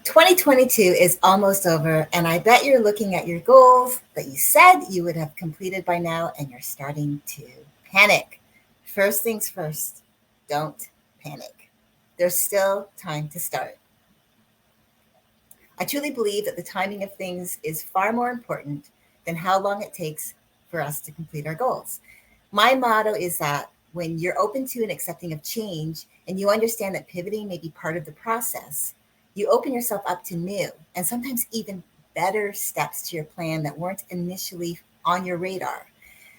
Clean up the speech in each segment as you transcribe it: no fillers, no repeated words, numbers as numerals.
2022 is almost over, and I bet you're looking at your goals that you said you would have completed by now, and you're starting to panic. First things first, don't panic. There's still time to start. I truly believe that the timing of things is far more important than how long it takes for us to complete our goals. My motto is that when you're open to and accepting of change and you understand that pivoting may be part of the process, you open yourself up to new and sometimes even better steps to your plan that weren't initially on your radar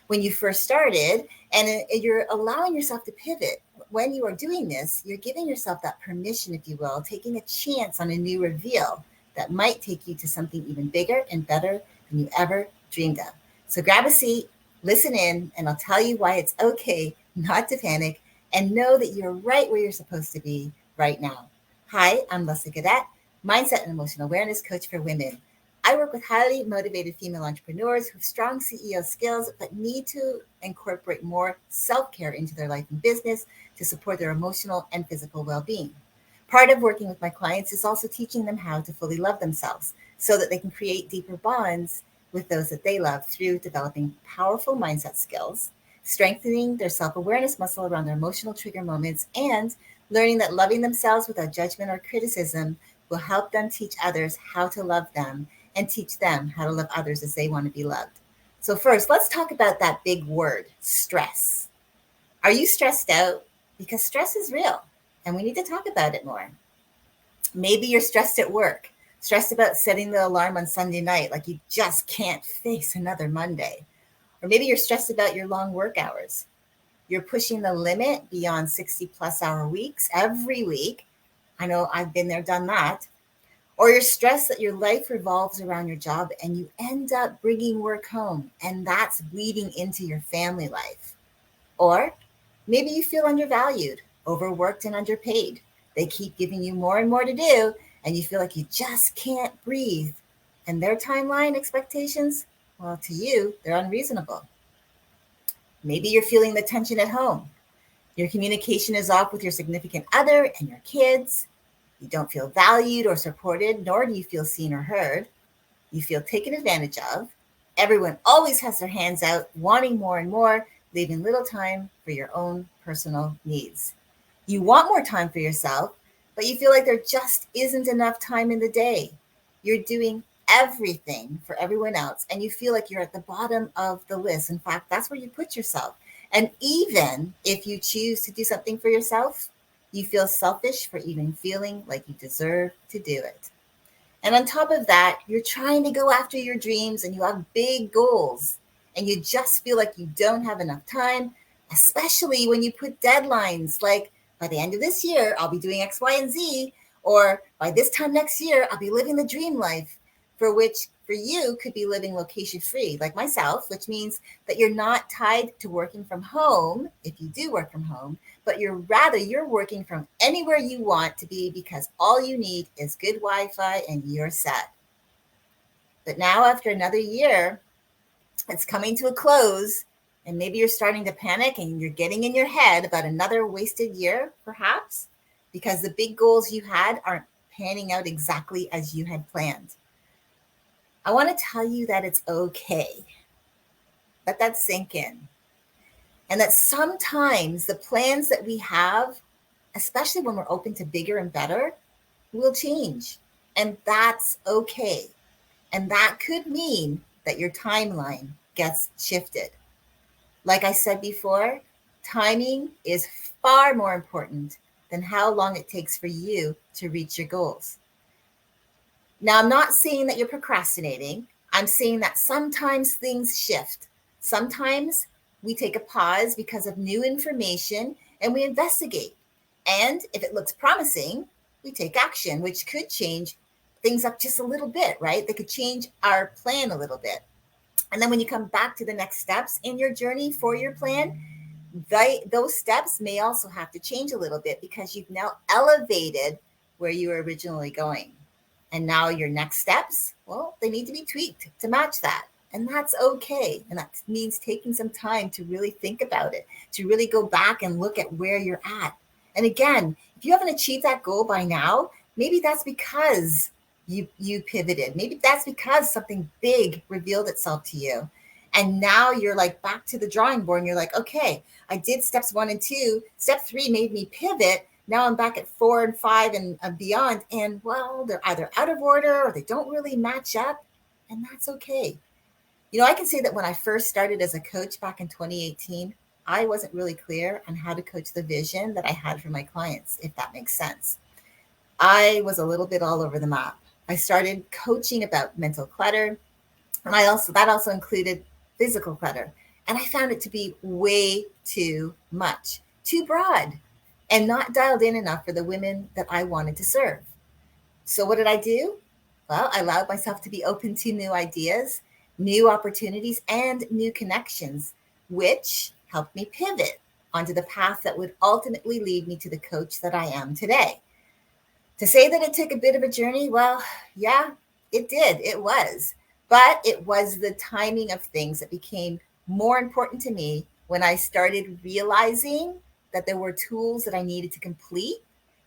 when you first started, and you're allowing yourself to pivot. When you are doing this, you're giving yourself that permission, if you will, taking a chance on a new reveal that might take you to something even bigger and better than you ever dreamed of. So grab a seat, listen in, and I'll tell you why it's okay not to panic and know that you're right where you're supposed to be right now. Hi, I'm Leslie Gadet, Mindset and Emotional Awareness Coach for Women. I work with highly motivated female entrepreneurs who have strong CEO skills but need to incorporate more self-care into their life and business to support their emotional and physical well-being. Part of working with my clients is also teaching them how to fully love themselves so that they can create deeper bonds with those that they love through developing powerful mindset skills, strengthening their self-awareness muscle around their emotional trigger moments, and learning that loving themselves without judgment or criticism will help them teach others how to love them and teach them how to love others as they want to be loved. So, first, let's talk about that big word, stress. Are you stressed out? Because stress is real and we need to talk about it more. Maybe you're stressed at work, stressed about setting the alarm on Sunday night, like you just can't face another Monday. Or maybe you're stressed about your long work hours. You're pushing the limit beyond 60 plus hour weeks every week. I know I've been there, done that. Or you're stressed that your life revolves around your job and you end up bringing work home and that's bleeding into your family life. Or maybe you feel undervalued, overworked, and underpaid. They keep giving you more and more to do, and you feel like you just can't breathe. And their timeline expectations, well, to you, they're unreasonable. Maybe you're feeling the tension at home. Your communication is off with your significant other and your kids. You don't feel valued or supported, nor do you feel seen or heard. You feel taken advantage of. Everyone always has their hands out, wanting more and more, leaving little time for your own personal needs. You want more time for yourself, but you feel like there just isn't enough time in the day. You're doing everything for everyone else, and you feel like you're at the bottom of the list. In fact, that's where you put yourself. And even if you choose to do something for yourself, you feel selfish for even feeling like you deserve to do it. And on top of that, you're trying to go after your dreams and you have big goals and you just feel like you don't have enough time, especially when you put deadlines like by the end of this year, I'll be doing X, Y, and Z, or by this time next year, I'll be living the dream life, for which for you could be living location free, like myself, which means that you're not tied to working from home if you do work from home, but you're working from anywhere you want to be because all you need is good Wi-Fi and you're set. But now after another year, it's coming to a close and maybe you're starting to panic and you're getting in your head about another wasted year, perhaps, because the big goals you had aren't panning out exactly as you had planned. I want to tell you that it's okay. Let that sink in. And that sometimes the plans that we have, especially when we're open to bigger and better, will change. And that's okay. And that could mean that your timeline gets shifted. Like I said before, timing is far more important than how long it takes for you to reach your goals. Now, I'm not saying that you're procrastinating. I'm saying that sometimes things shift. Sometimes we take a pause because of new information and we investigate. And if it looks promising, we take action, which could change things up just a little bit, right? They could change our plan a little bit. And then when you come back to the next steps in your journey for your plan, those steps may also have to change a little bit because you've now elevated where you were originally going. And now your next steps, well, they need to be tweaked to match that. And that's okay. And that means taking some time to really think about it, to really go back and look at where you're at. And again, if you haven't achieved that goal by now, maybe that's because you pivoted. Maybe that's because something big revealed itself to you. And now you're like back to the drawing board and you're like, okay, I did steps 1 and 2. Step 3 made me pivot. Now I'm back at 4 and 5 and beyond. And well, they're either out of order or they don't really match up. And that's okay. I can say that when I first started as a coach back in 2018, I wasn't really clear on how to coach the vision that I had for my clients, if that makes sense. I was a little bit all over the map. I started coaching about mental clutter, and that also included physical clutter. And I found it to be way too much, too broad, and not dialed in enough for the women that I wanted to serve. So what did I do? Well, I allowed myself to be open to new ideas, new opportunities, and new connections, which helped me pivot onto the path that would ultimately lead me to the coach that I am today. To say that it took a bit of a journey, well, yeah, it did. It was. But it was the timing of things that became more important to me when I started realizing that there were tools that I needed to complete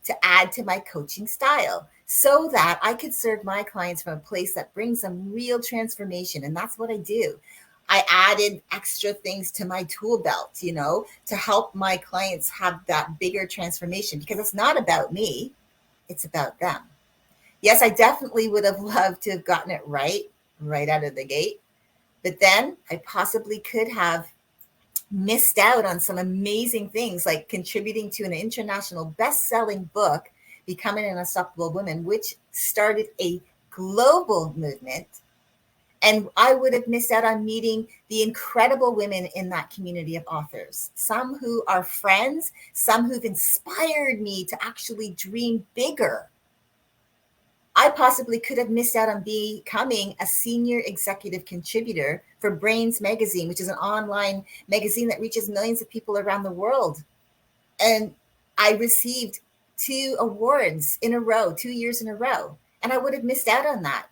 to add to my coaching style so that I could serve my clients from a place that brings them real transformation. And that's what I do. I added extra things to my tool belt, to help my clients have that bigger transformation, because it's not about me, it's about them. Yes, I definitely would have loved to have gotten it right out of the gate. But then I possibly could have missed out on some amazing things, like contributing to an international best-selling book, Becoming an Unstoppable Woman, which started a global movement. And I would have missed out on meeting the incredible women in that community of authors, some who are friends, some who've inspired me to actually dream bigger. I possibly could have missed out on becoming a senior executive contributor for Brains Magazine, which is an online magazine that reaches millions of people around the world. And I received 2 awards in a row, 2 years in a row, and I would have missed out on that.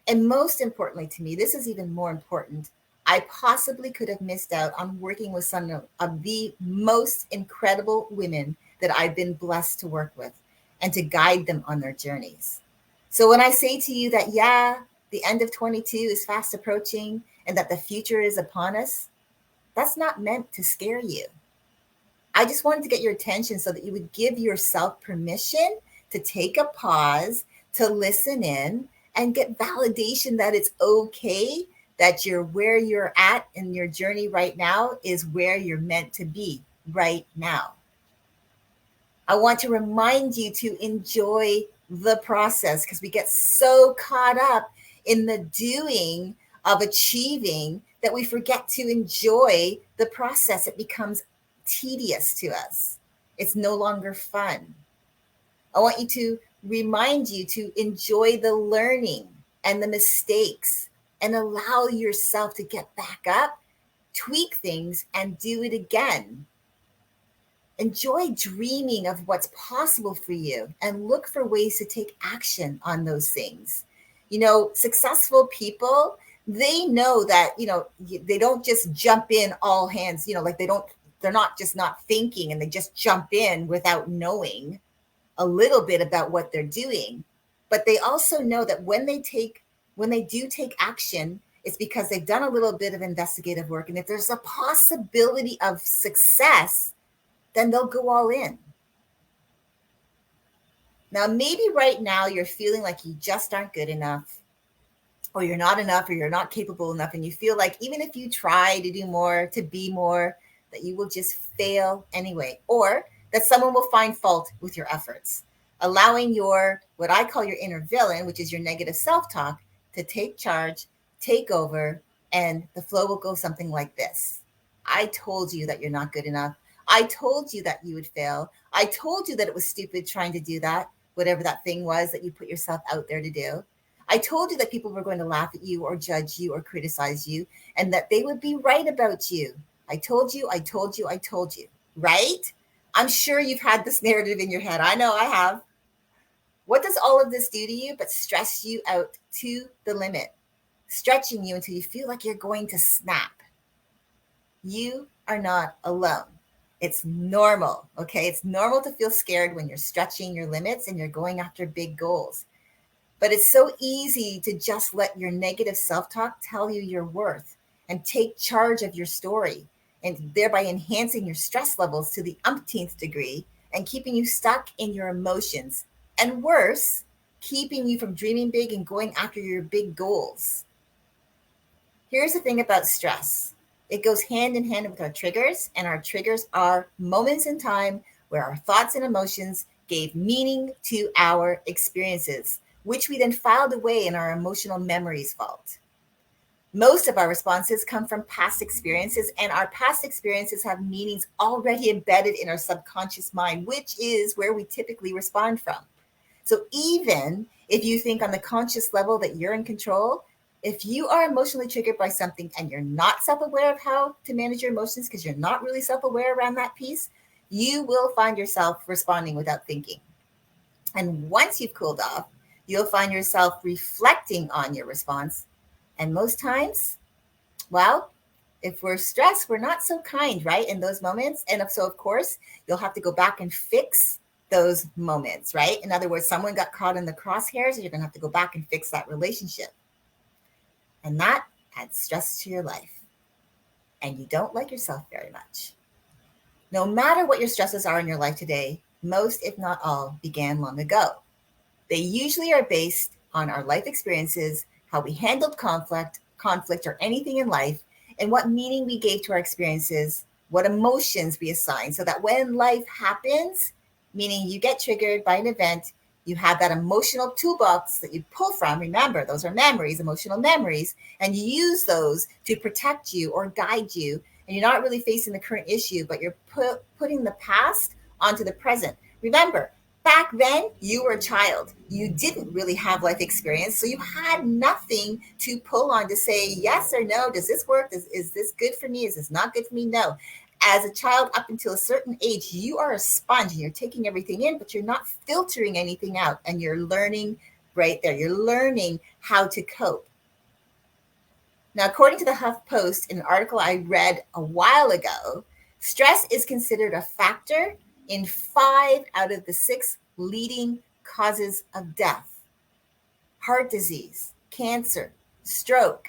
And most importantly to me, this is even more important, I possibly could have missed out on working with some of the most incredible women that I've been blessed to work with and to guide them on their journeys. So when I say to you that, yeah, the end of 22 is fast approaching and that the future is upon us, that's not meant to scare you. I just wanted to get your attention so that you would give yourself permission to take a pause, to listen in, and get validation that it's okay, that you're where you're at in your journey right now is where you're meant to be right now. I want to remind you to enjoy the process, because we get so caught up in the doing of achieving that we forget to enjoy the process. It becomes tedious to us. It's no longer fun. I want you to remind you to enjoy the learning and the mistakes and allow yourself to get back up, tweak things, and do it again. Enjoy dreaming of what's possible for you and look for ways to take action on those things. Successful people, they know that, they don't just jump in all hands, like they're not just not thinking and they just jump in without knowing a little bit about what they're doing. But they also know that when they do take action, it's because they've done a little bit of investigative work. And if there's a possibility of success, then they'll go all in. Now, maybe right now you're feeling like you just aren't good enough, or you're not enough, or you're not capable enough. And you feel like even if you try to do more, to be more, that you will just fail anyway, or that someone will find fault with your efforts. Allowing what I call your inner villain, which is your negative self-talk, to take charge, take over, and the flow will go something like this. I told you that you're not good enough. I told you that you would fail. I told you that it was stupid trying to do that, whatever that thing was that you put yourself out there to do. I told you that people were going to laugh at you or judge you or criticize you, and that they would be right about you. I told you, right? I'm sure you've had this narrative in your head. I know I have. What does all of this do to you but stress you out to the limit, stretching you until you feel like you're going to snap? You are not alone. It's normal, okay? It's normal to feel scared when you're stretching your limits and you're going after big goals. But it's so easy to just let your negative self-talk tell you your worth and take charge of your story, and thereby enhancing your stress levels to the umpteenth degree and keeping you stuck in your emotions. And worse, keeping you from dreaming big and going after your big goals. Here's the thing about stress. It goes hand in hand with our triggers, and our triggers are moments in time where our thoughts and emotions gave meaning to our experiences, which we then filed away in our emotional memories vault. Most of our responses come from past experiences, and our past experiences have meanings already embedded in our subconscious mind, which is where we typically respond from. So even if you think on the conscious level that you're in control, if you are emotionally triggered by something and you're not self-aware of how to manage your emotions because you're not really self-aware around that piece, you will find yourself responding without thinking. And once you've cooled off, you'll find yourself reflecting on your response. And most times, well, if we're stressed, we're not so kind, right? In those moments. And so, of course, you'll have to go back and fix those moments, right? In other words, someone got caught in the crosshairs, and you're going to have to go back and fix that relationship. And that adds stress to your life. And you don't like yourself very much. No matter what your stresses are in your life today, most, if not all, began long ago. They usually are based on our life experiences, how we handled conflict or anything in life, and what meaning we gave to our experiences, what emotions we assigned, so that when life happens, meaning you get triggered by an event, you have that emotional toolbox that you pull from. Remember, those are memories, emotional memories, and you use those to protect you or guide you. And you're not really facing the current issue, but you're putting the past onto the present. Remember, back then you were a child. You didn't really have life experience, so you had nothing to pull on to say yes or no. Does this work? Is this good for me? Is this not good for me? No. As a child, up until a certain age, you are a sponge and you're taking everything in, but you're not filtering anything out, and you're learning right there. You're learning how to cope. Now, according to the HuffPost, in an article I read a while ago, stress is considered a factor in 5 out of the 6 leading causes of death: heart disease, cancer, stroke,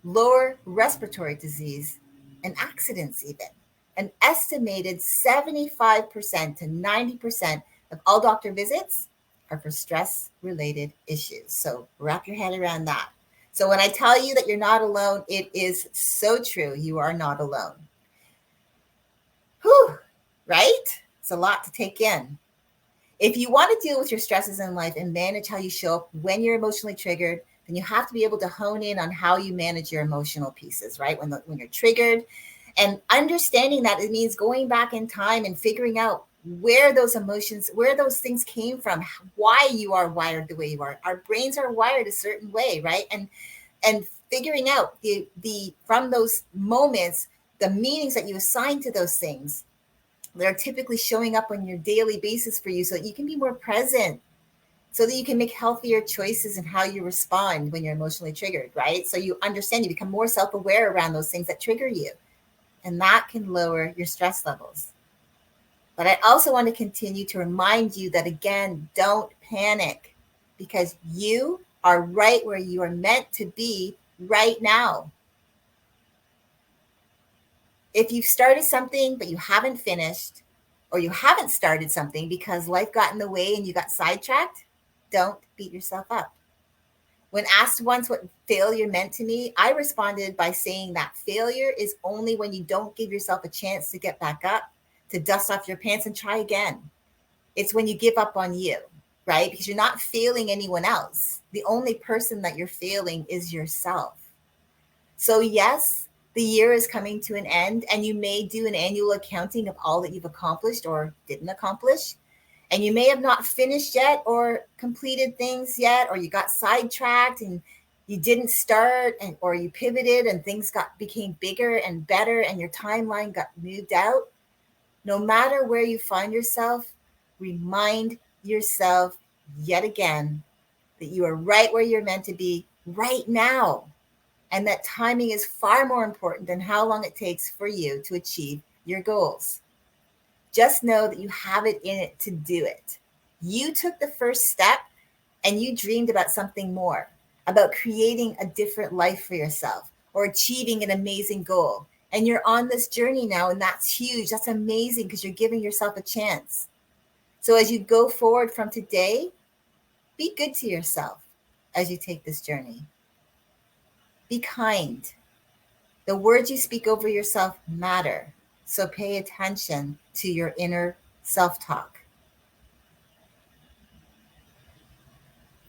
lower respiratory disease, and accidents even. An estimated 75% to 90% of all doctor visits are for stress-related issues. So wrap your head around that. So when I tell you that you're not alone, it is so true. You are not alone. Whew, right? It's a lot to take in. If you want to deal with your stresses in life and manage how you show up when you're emotionally triggered, then you have to be able to hone in on how you manage your emotional pieces, right? When you're triggered, and understanding that it means going back in time and figuring out where those emotions, where those things came from, why you are wired the way you are. Our brains are wired a certain way, right? And figuring out the from those moments, the meanings that you assign to those things that are typically showing up on your daily basis for you, so that you can be more present, so that you can make healthier choices in how you respond when you're emotionally triggered, right? So you understand, you become more self-aware around those things that trigger you, and that can lower your stress levels. But I also want to continue to remind you that, again, don't panic, because you are right where you are meant to be right now. If you've started something but you haven't finished, or you haven't started something because life got in the way and you got sidetracked, don't beat yourself up. When asked once what failure meant to me, I responded by saying that failure is only when you don't give yourself a chance to get back up, to dust off your pants and try again. It's when you give up on you, right? Because you're not failing anyone else. The only person that you're failing is yourself. So yes, the year is coming to an end, and you may do an annual accounting of all that you've accomplished or didn't accomplish. And you may have not finished yet or completed things yet, or you got sidetracked and you didn't start, and or you pivoted and things became bigger and better and your timeline got moved out. No matter where you find yourself, remind yourself yet again that you are right where you're meant to be right now, and that timing is far more important than how long it takes for you to achieve your goals. Just know that you have it in it to do it. You took the first step, and you dreamed about something more, about creating a different life for yourself or achieving an amazing goal. And you're on this journey now, and that's huge. That's amazing because you're giving yourself a chance. So as you go forward from today, be good to yourself as you take this journey. Be kind. The words you speak over yourself matter. So pay attention to your inner self talk.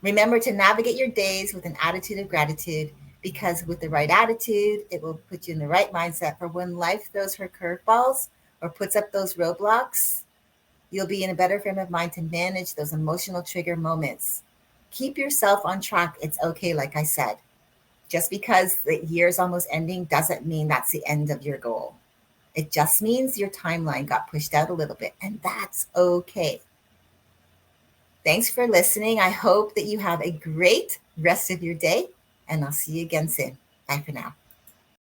Remember to navigate your days with an attitude of gratitude, because with the right attitude, it will put you in the right mindset for when life throws her curveballs or puts up those roadblocks. You'll be in a better frame of mind to manage those emotional trigger moments. Keep yourself on track. It's okay, like I said. Just because the year is almost ending doesn't mean that's the end of your goal. It just means your timeline got pushed out a little bit, and that's okay. Thanks for listening. I hope that you have a great rest of your day, and I'll see you again soon. Bye for now.